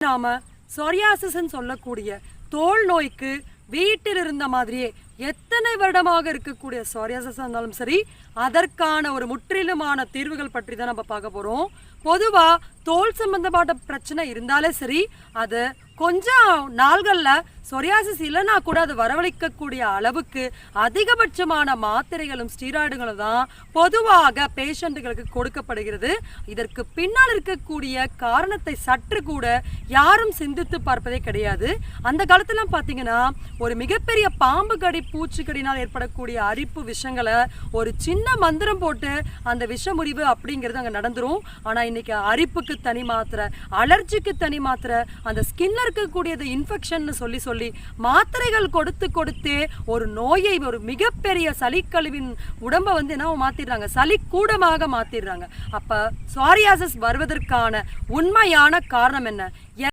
நாம சொரியாசிஸ் சொல்லக்கூடிய தோல் நோய்க்கு வீட்டில் இருந்த மாதிரியே எத்தனை வருடமாக இருக்கக்கூடிய சொரியாசிஸ் இருந்தாலும் சரி அதற்கான ஒரு முற்றிலுமான தீர்வுகள் பற்றி தான் நம்ம பார்க்க போறோம். பொதுவா தோல் சம்பந்தப்பட்ட பிரச்சனை இருந்தாலே சரி அது கொஞ்சம் நாள்கள்ல சொரியாசிஸ் இல்லைன்னா கூட அது வரவழைக்கக்கூடிய அளவுக்கு அதிகபட்சமான மாத்திரைகளும் ஸ்டீராய்டுகளும் தான் பொதுவாக பேஷண்ட்டுகளுக்கு கொடுக்கப்படுகிறது. இதற்கு பின்னால் இருக்கக்கூடிய காரணத்தை சற்று கூட யாரும் சிந்தித்து பார்ப்பதே கிடையாது. அந்த காலத்துல பார்த்தீங்கன்னா ஒரு மிகப்பெரிய பாம்பு கடி பூச்சிக்கடினால் ஏற்படக்கூடிய அரிப்பு விஷங்களை ஒரு சின்ன மந்திரம் போட்டு அந்த விஷமுறிவு அப்படிங்கிறது அங்கே நடந்துரும். ஆனால் இன்னைக்கு அரிப்புக்கு தனி மாத்திரை, அலர்ஜிக்கு தனி மாத்திரை, அந்த ஸ்கின்ல இருக்கக்கூடியது இன்ஃபெக்ஷன் சொல்லி மாத்திரைகள் கொடுத்தே ஒரு நோயை ஒரு மிகப்பெரிய சளிக்கழிவின் உடம்பை என்ன மாத்திடுறாங்க, சளி கூடமாக மாத்திடுறாங்க. அப்ப சொரியாசிஸ் வருவதற்கான உண்மையான காரணம் என்ன?